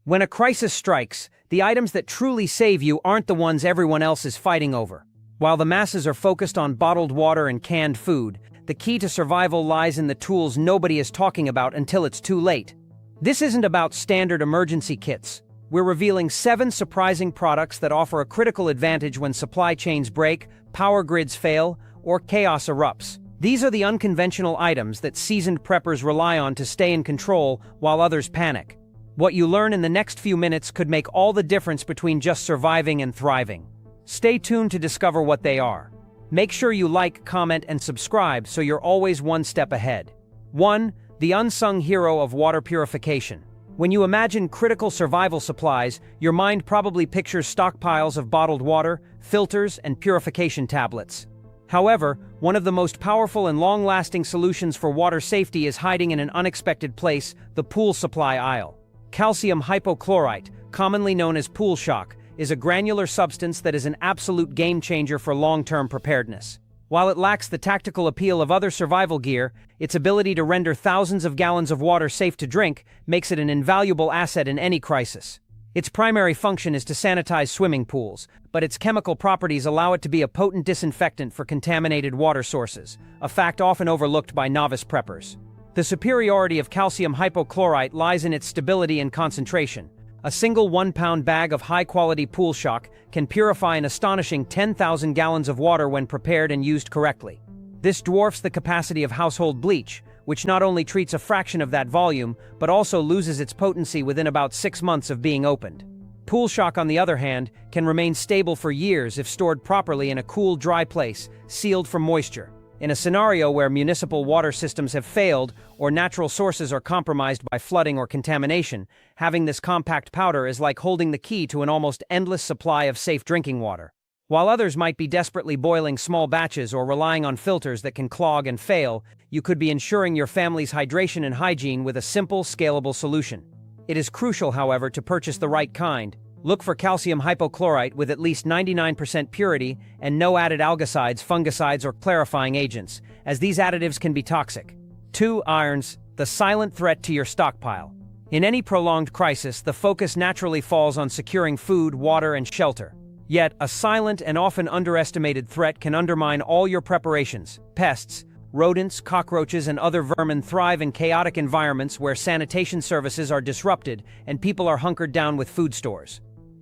When a crisis strikes, the items that truly save you aren't the ones everyone else is fighting over. While the masses are focused on bottled water and canned food, the key to survival lies in the tools nobody is talking about until it's too late. This isn't about standard emergency kits. We're revealing 7 surprising products that offer a critical advantage when supply chains break, power grids fail, or chaos erupts. These are the unconventional items that seasoned preppers rely on to stay in control while others panic. What you learn in the next few minutes could make all the difference between just surviving and thriving. Stay tuned to discover what they are. Make sure you like, comment, and subscribe so you're always one step ahead. 1. The unsung hero of water purification. When you imagine critical survival supplies, your mind probably pictures stockpiles of bottled water, filters, and purification tablets. However, one of the most powerful and long-lasting solutions for water safety is hiding in an unexpected place, the pool supply aisle. Calcium hypochlorite, commonly known as pool shock, is a granular substance that is an absolute game-changer for long-term preparedness. While it lacks the tactical appeal of other survival gear, its ability to render thousands of gallons of water safe to drink makes it an invaluable asset in any crisis. Its primary function is to sanitize swimming pools, but its chemical properties allow it to be a potent disinfectant for contaminated water sources, a fact often overlooked by novice preppers. The superiority of calcium hypochlorite lies in its stability and concentration. A single 1-pound bag of high-quality pool shock can purify an astonishing 10,000 gallons of water when prepared and used correctly. This dwarfs the capacity of household bleach, which not only treats a fraction of that volume, but also loses its potency within about 6 months of being opened. Pool shock, on the other hand, can remain stable for years if stored properly in a cool, dry place, sealed from moisture. In a scenario where municipal water systems have failed or natural sources are compromised by flooding or contamination, having this compact powder is like holding the key to an almost endless supply of safe drinking water. While others might be desperately boiling small batches or relying on filters that can clog and fail, you could be ensuring your family's hydration and hygiene with a simple, scalable solution. It is crucial, however, to purchase the right kind. Look for calcium hypochlorite with at least 99% purity and no added algicides, fungicides, or clarifying agents, as these additives can be toxic. 2. Irons, the silent threat to your stockpile. In any prolonged crisis, the focus naturally falls on securing food, water, and shelter. Yet, a silent and often underestimated threat can undermine all your preparations. Pests, rodents, cockroaches, and other vermin thrive in chaotic environments where sanitation services are disrupted and people are hunkered down with food stores.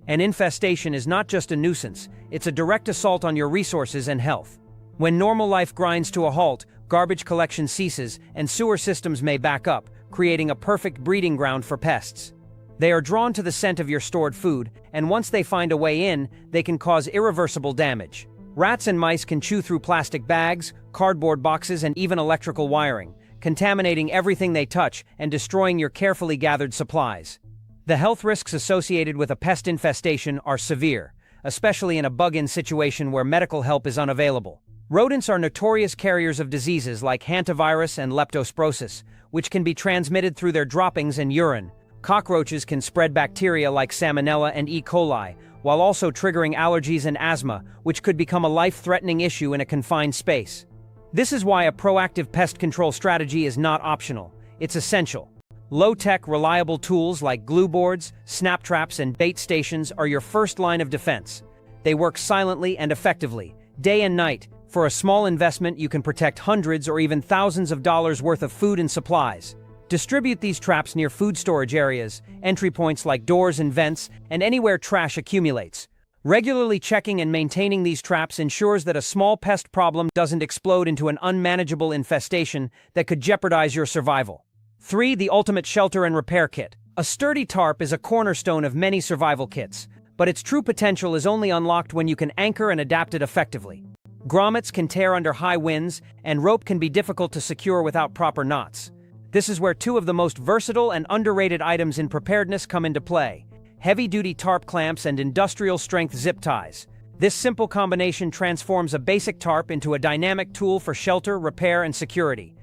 An infestation is not just a nuisance, it's a direct assault on your resources and health. When normal life grinds to a halt, garbage collection ceases, and sewer systems may back up, creating a perfect breeding ground for pests. They are drawn to the scent of your stored food, and once they find a way in, they can cause irreversible damage. Rats and mice can chew through plastic bags, cardboard boxes, and even electrical wiring, contaminating everything they touch and destroying your carefully gathered supplies. The health risks associated with a pest infestation are severe, especially in a bug-in situation where medical help is unavailable. Rodents are notorious carriers of diseases like hantavirus and leptospirosis, which can be transmitted through their droppings and urine. Cockroaches can spread bacteria like Salmonella and E. coli, while also triggering allergies and asthma, which could become a life-threatening issue in a confined space. This is why a proactive pest control strategy is not optional. It's essential. Low-tech, reliable tools like glue boards, snap traps, and bait stations are your first line of defense. They work silently and effectively, day and night. For a small investment, you can protect hundreds or even thousands of dollars worth of food and supplies. Distribute these traps near food storage areas, entry points like doors and vents, and anywhere trash accumulates. Regularly checking and maintaining these traps ensures that a small pest problem doesn't explode into an unmanageable infestation that could jeopardize your survival. 3. The ultimate shelter and repair kit. A sturdy tarp is a cornerstone of many survival kits, but its true potential is only unlocked when you can anchor and adapt it effectively. Grommets can tear under high winds, and rope can be difficult to secure without proper knots. This is where 2 of the most versatile and underrated items in preparedness come into play: heavy-duty tarp clamps and industrial-strength zip ties. This simple combination transforms a basic tarp into a dynamic tool for shelter, repair, and security.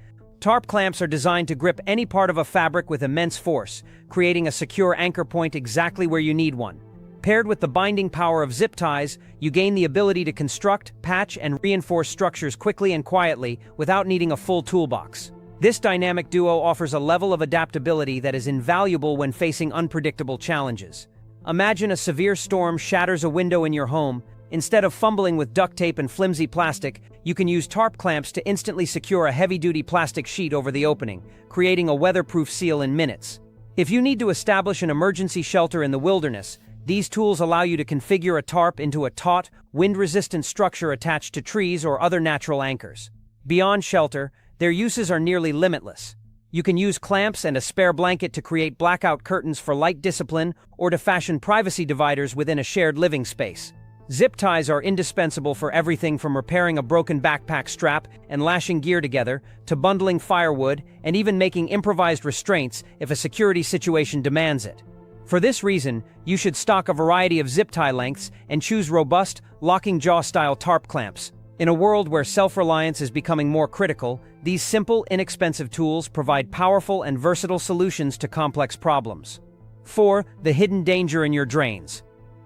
Tarp clamps are designed to grip any part of a fabric with immense force, creating a secure anchor point exactly where you need one. Paired with the binding power of zip ties, you gain the ability to construct, patch, and reinforce structures quickly and quietly without needing a full toolbox. This dynamic duo offers a level of adaptability that is invaluable when facing unpredictable challenges. Imagine a severe storm shatters a window in your home. Instead of fumbling with duct tape and flimsy plastic, you can use tarp clamps to instantly secure a heavy-duty plastic sheet over the opening, creating a weatherproof seal in minutes. If you need to establish an emergency shelter in the wilderness, these tools allow you to configure a tarp into a taut, wind-resistant structure attached to trees or other natural anchors. Beyond shelter, their uses are nearly limitless. You can use clamps and a spare blanket to create blackout curtains for light discipline or to fashion privacy dividers within a shared living space. Zip ties are indispensable for everything from repairing a broken backpack strap and lashing gear together, to bundling firewood and even making improvised restraints if a security situation demands it. For this reason, you should stock a variety of zip tie lengths and choose robust, locking jaw-style tarp clamps. In a world where self-reliance is becoming more critical, these simple, inexpensive tools provide powerful and versatile solutions to complex problems. 4. The hidden danger in your drains.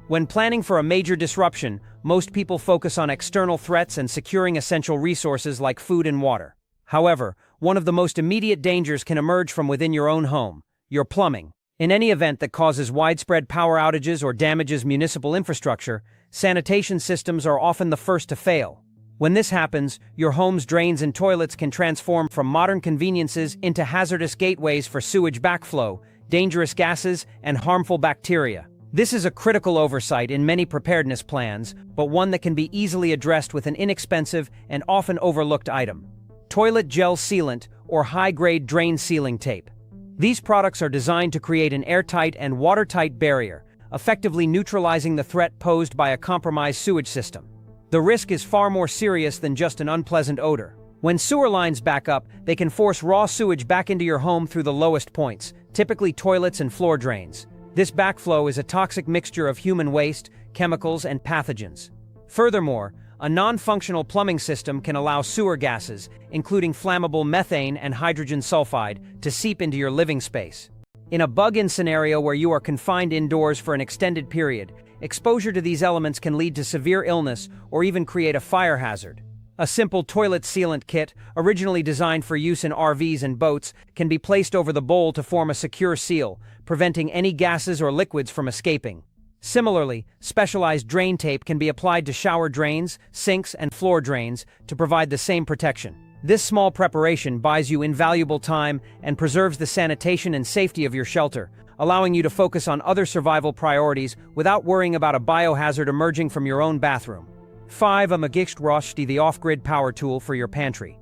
When planning for a major disruption, most people focus on external threats and securing essential resources like food and water. However, one of the most immediate dangers can emerge from within your own home: your plumbing. In any event that causes widespread power outages or damages municipal infrastructure, sanitation systems are often the first to fail. When this happens, your home's drains and toilets can transform from modern conveniences into hazardous gateways for sewage backflow, dangerous gases, and harmful bacteria. This is a critical oversight in many preparedness plans, but one that can be easily addressed with an inexpensive and often overlooked item: toilet gel sealant or high-grade drain sealing tape. These products are designed to create an airtight and watertight barrier, effectively neutralizing the threat posed by a compromised sewage system. The risk is far more serious than just an unpleasant odor. When sewer lines back up, they can force raw sewage back into your home through the lowest points, typically toilets and floor drains. This backflow is a toxic mixture of human waste, chemicals, and pathogens. Furthermore, a non-functional plumbing system can allow sewer gases, including flammable methane and hydrogen sulfide, to seep into your living space. In a bug-in scenario where you are confined indoors for an extended period, exposure to these elements can lead to severe illness or even create a fire hazard. A simple toilet sealant kit, originally designed for use in RVs and boats, can be placed over the bowl to form a secure seal, preventing any gases or liquids from escaping. Similarly, specialized drain tape can be applied to shower drains, sinks, and floor drains to provide the same protection. This small preparation buys you invaluable time and preserves the sanitation and safety of your shelter, allowing you to focus on other survival priorities without worrying about a biohazard emerging from your own bathroom. 5. A magistrosty, the off-grid power tool for your pantry.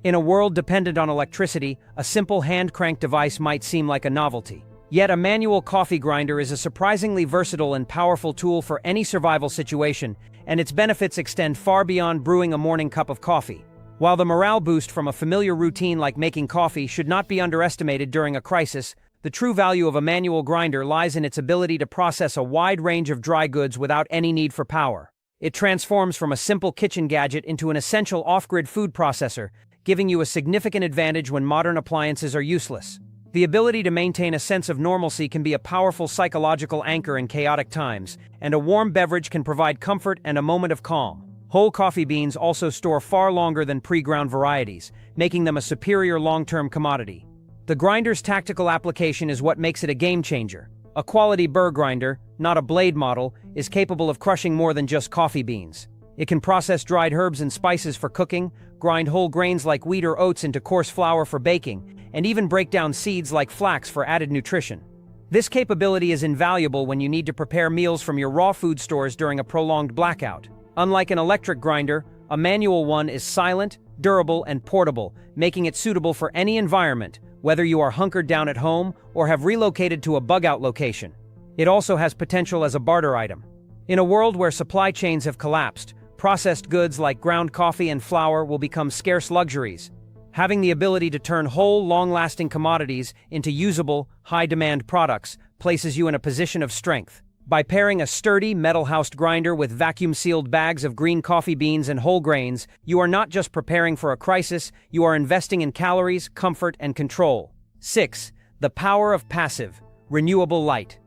In a world dependent on electricity, a simple hand-crank device might seem like a novelty. Yet a manual coffee grinder is a surprisingly versatile and powerful tool for any survival situation, and its benefits extend far beyond brewing a morning cup of coffee. While the morale boost from a familiar routine like making coffee should not be underestimated during a crisis, the true value of a manual grinder lies in its ability to process a wide range of dry goods without any need for power. It transforms from a simple kitchen gadget into an essential off-grid food processor, giving you a significant advantage when modern appliances are useless. The ability to maintain a sense of normalcy can be a powerful psychological anchor in chaotic times, and a warm beverage can provide comfort and a moment of calm. Whole coffee beans also store far longer than pre-ground varieties, making them a superior long-term commodity. The grinder's tactical application is what makes it a game-changer. A quality burr grinder, not a blade model, is capable of crushing more than just coffee beans. It can process dried herbs and spices for cooking, grind whole grains like wheat or oats into coarse flour for baking, and even break down seeds like flax for added nutrition. This capability is invaluable when you need to prepare meals from your raw food stores during a prolonged blackout. Unlike an electric grinder, a manual one is silent, durable, and portable, making it suitable for any environment, whether you are hunkered down at home or have relocated to a bug-out location. It also has potential as a barter item. In a world where supply chains have collapsed, processed goods like ground coffee and flour will become scarce luxuries. Having the ability to turn whole, long-lasting commodities into usable, high-demand products places you in a position of strength. By pairing a sturdy, metal-housed grinder with vacuum-sealed bags of green coffee beans and whole grains, you are not just preparing for a crisis, you are investing in calories, comfort, and control. 6. The power of passive, renewable light.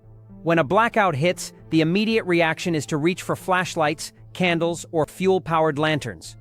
When a blackout hits, the immediate reaction is to reach for flashlights, candles, or fuel-powered lanterns.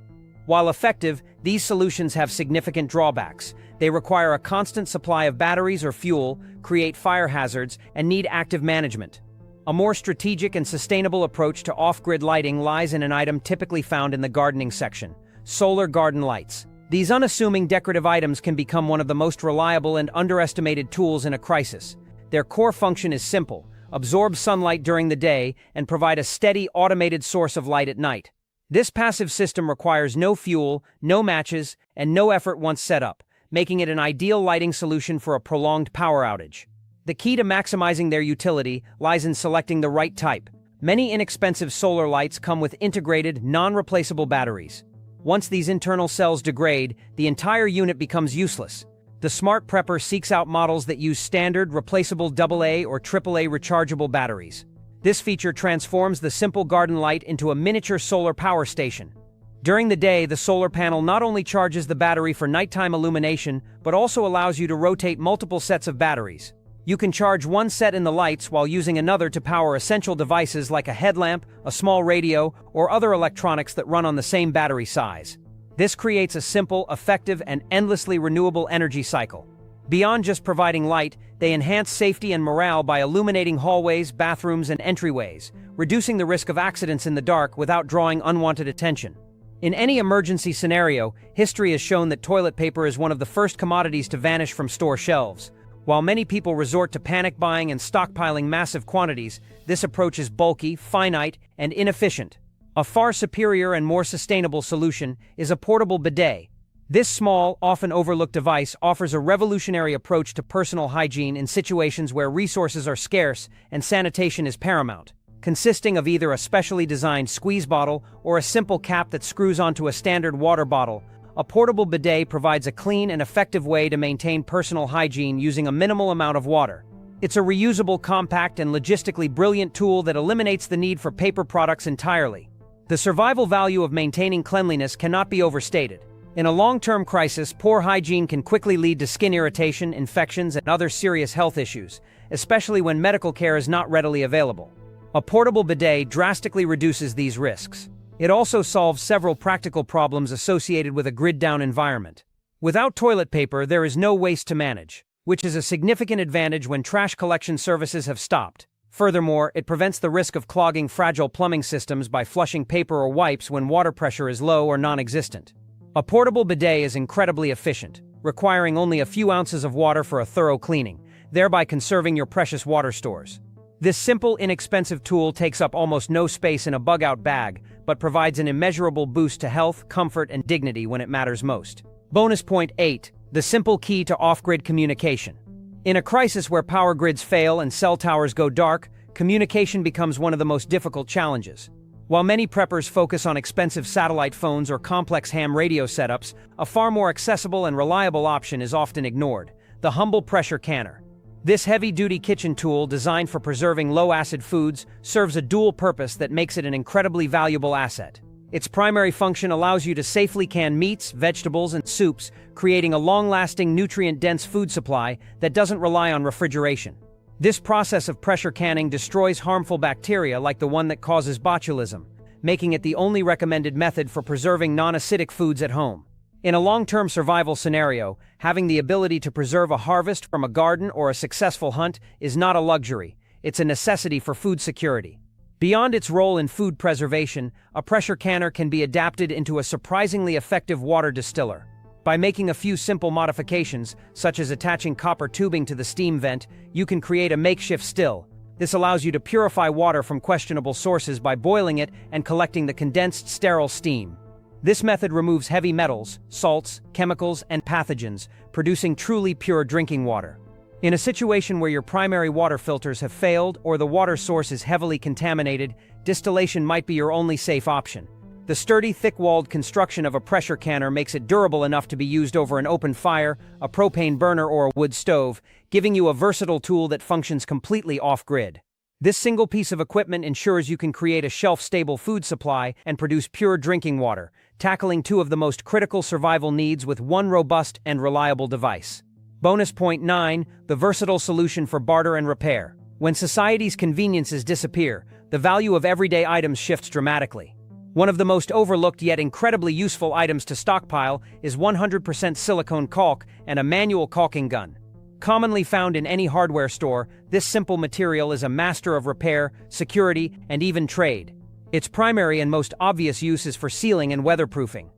While effective, these solutions have significant drawbacks. They require a constant supply of batteries or fuel, create fire hazards, and need active management. A more strategic and sustainable approach to off-grid lighting lies in an item typically found in the gardening section: solar garden lights. These unassuming decorative items can become one of the most reliable and underestimated tools in a crisis. Their core function is simple: absorb sunlight during the day and provide a steady, automated source of light at night. This passive system requires no fuel, no matches, and no effort once set up, making it an ideal lighting solution for a prolonged power outage. The key to maximizing their utility lies in selecting the right type. Many inexpensive solar lights come with integrated, non-replaceable batteries. Once these internal cells degrade, the entire unit becomes useless. The smart prepper seeks out models that use standard, replaceable AA or AAA rechargeable batteries. This feature transforms the simple garden light into a miniature solar power station. During the day, the solar panel not only charges the battery for nighttime illumination, but also allows you to rotate multiple sets of batteries. You can charge one set in the lights while using another to power essential devices like a headlamp, a small radio, or other electronics that run on the same battery size. This creates a simple, effective, and endlessly renewable energy cycle. Beyond just providing light, they enhance safety and morale by illuminating hallways, bathrooms, and entryways, reducing the risk of accidents in the dark without drawing unwanted attention. In any emergency scenario, history has shown that toilet paper is one of the first commodities to vanish from store shelves. While many people resort to panic buying and stockpiling massive quantities, this approach is bulky, finite, and inefficient. A far superior and more sustainable solution is a portable bidet. This small, often overlooked device offers a revolutionary approach to personal hygiene in situations where resources are scarce and sanitation is paramount. Consisting of either a specially designed squeeze bottle or a simple cap that screws onto a standard water bottle, a portable bidet provides a clean and effective way to maintain personal hygiene using a minimal amount of water. It's a reusable, compact, and logistically brilliant tool that eliminates the need for paper products entirely. The survival value of maintaining cleanliness cannot be overstated. In a long-term crisis, poor hygiene can quickly lead to skin irritation, infections, and other serious health issues, especially when medical care is not readily available. A portable bidet drastically reduces these risks. It also solves several practical problems associated with a grid-down environment. Without toilet paper, there is no waste to manage, which is a significant advantage when trash collection services have stopped. Furthermore, it prevents the risk of clogging fragile plumbing systems by flushing paper or wipes when water pressure is low or non-existent. A portable bidet is incredibly efficient, requiring only a few ounces of water for a thorough cleaning, thereby conserving your precious water stores. This simple, inexpensive tool takes up almost no space in a bug-out bag, but provides an immeasurable boost to health, comfort, and dignity when it matters most. Bonus point 8. The simple key to off-grid communication. In a crisis where power grids fail and cell towers go dark, communication becomes one of the most difficult challenges. While many preppers focus on expensive satellite phones or complex ham radio setups, a far more accessible and reliable option is often ignored: the humble pressure canner. This heavy-duty kitchen tool, designed for preserving low-acid foods, serves a dual purpose that makes it an incredibly valuable asset. Its primary function allows you to safely can meats, vegetables, and soups, creating a long-lasting, nutrient-dense food supply that doesn't rely on refrigeration. This process of pressure canning destroys harmful bacteria like the one that causes botulism, making it the only recommended method for preserving non-acidic foods at home. In a long-term survival scenario, having the ability to preserve a harvest from a garden or a successful hunt is not a luxury, it's a necessity for food security. Beyond its role in food preservation, a pressure canner can be adapted into a surprisingly effective water distiller. By making a few simple modifications, such as attaching copper tubing to the steam vent, you can create a makeshift still. This allows you to purify water from questionable sources by boiling it and collecting the condensed, sterile steam. This method removes heavy metals, salts, chemicals, and pathogens, producing truly pure drinking water. In a situation where your primary water filters have failed or the water source is heavily contaminated, distillation might be your only safe option. The sturdy, thick-walled construction of a pressure canner makes it durable enough to be used over an open fire, a propane burner, or a wood stove, giving you a versatile tool that functions completely off-grid. This single piece of equipment ensures you can create a shelf-stable food supply and produce pure drinking water, tackling two of the most critical survival needs with one robust and reliable device. Bonus point 9. The versatile solution for barter and repair. When society's conveniences disappear, the value of everyday items shifts dramatically. One of the most overlooked yet incredibly useful items to stockpile is 100% silicone caulk and a manual caulking gun. Commonly found in any hardware store, this simple material is a master of repair, security, and even trade. Its primary and most obvious use is for sealing and weatherproofing.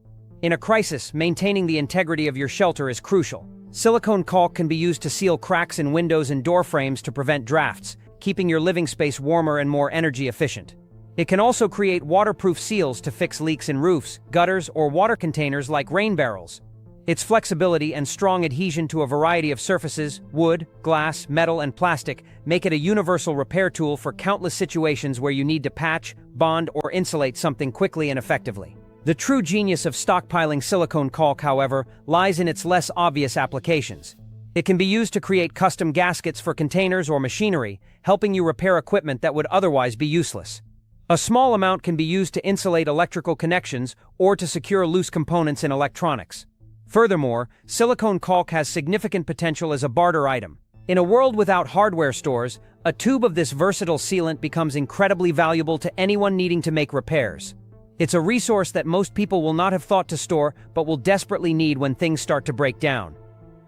In a crisis, maintaining the integrity of your shelter is crucial. Silicone caulk can be used to seal cracks in windows and door frames to prevent drafts, keeping your living space warmer and more energy efficient. It can also create waterproof seals to fix leaks in roofs, gutters, or water containers like rain barrels. Its flexibility and strong adhesion to a variety of surfaces, wood, glass, metal, and plastic, make it a universal repair tool for countless situations where you need to patch, bond, or insulate something quickly and effectively. The true genius of stockpiling silicone caulk, however, lies in its less obvious applications. It can be used to create custom gaskets for containers or machinery, helping you repair equipment that would otherwise be useless. A small amount can be used to insulate electrical connections or to secure loose components in electronics. Furthermore, silicone caulk has significant potential as a barter item. In a world without hardware stores, a tube of this versatile sealant becomes incredibly valuable to anyone needing to make repairs. It's a resource that most people will not have thought to store but will desperately need when things start to break down.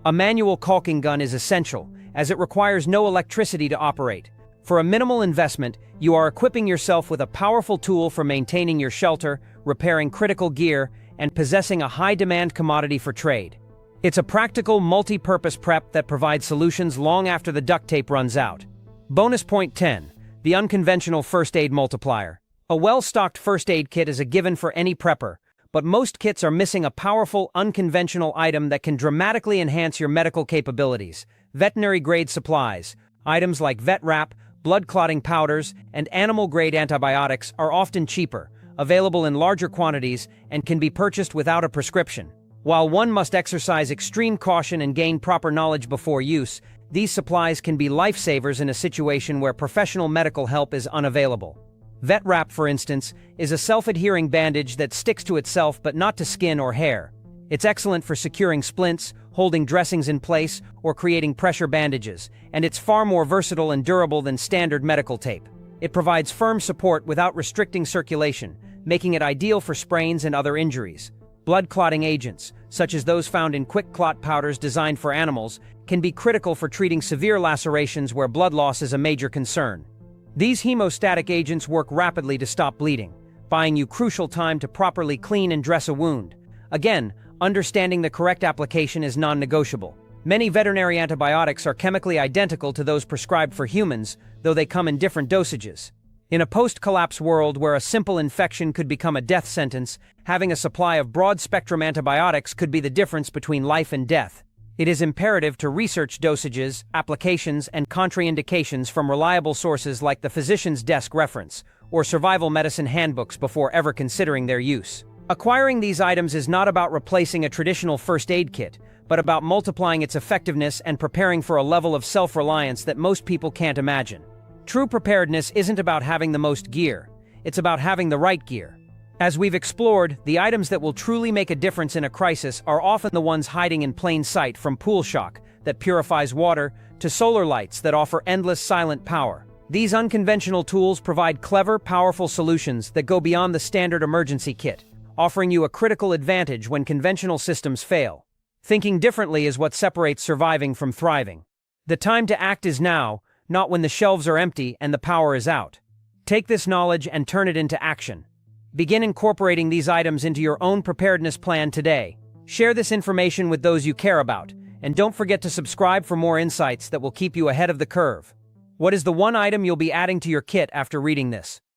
A manual caulking gun is essential, as it requires no electricity to operate. For a minimal investment, you are equipping yourself with a powerful tool for maintaining your shelter, repairing critical gear, and possessing a high-demand commodity for trade. It's a practical, multi-purpose prep that provides solutions long after the duct tape runs out. Bonus point 10. The unconventional first aid multiplier. A well-stocked first aid kit is a given for any prepper, but most kits are missing a powerful, unconventional item that can dramatically enhance your medical capabilities. Veterinary-grade supplies. Items like vet wrap, blood-clotting powders, and animal-grade antibiotics are often cheaper, available in larger quantities, and can be purchased without a prescription. While one must exercise extreme caution and gain proper knowledge before use, these supplies can be lifesavers in a situation where professional medical help is unavailable. Vet wrap, for instance, is a self-adhering bandage that sticks to itself but not to skin or hair. It's excellent for securing splints, holding dressings in place, or creating pressure bandages, and it's far more versatile and durable than standard medical tape. It provides firm support without restricting circulation, making it ideal for sprains and other injuries. Blood-clotting agents, such as those found in quick clot powders designed for animals, can be critical for treating severe lacerations where blood loss is a major concern. These hemostatic agents work rapidly to stop bleeding, buying you crucial time to properly clean and dress a wound. Again, understanding the correct application is non-negotiable. Many veterinary antibiotics are chemically identical to those prescribed for humans, though they come in different dosages. In a post-collapse world where a simple infection could become a death sentence, having a supply of broad-spectrum antibiotics could be the difference between life and death. It is imperative to research dosages, applications, and contraindications from reliable sources like the physician's desk reference or survival medicine handbooks before ever considering their use. Acquiring these items is not about replacing a traditional first aid kit, but about multiplying its effectiveness and preparing for a level of self-reliance that most people can't imagine. True preparedness isn't about having the most gear, it's about having the right gear. As we've explored, the items that will truly make a difference in a crisis are often the ones hiding in plain sight, from pool shock that purifies water to solar lights that offer endless silent power. These unconventional tools provide clever, powerful solutions that go beyond the standard emergency kit, offering you a critical advantage when conventional systems fail. Thinking differently is what separates surviving from thriving. The time to act is now, not when the shelves are empty and the power is out. Take this knowledge and turn it into action. Begin incorporating these items into your own preparedness plan today. Share this information with those you care about, and don't forget to subscribe for more insights that will keep you ahead of the curve. What is the one item you'll be adding to your kit after reading this?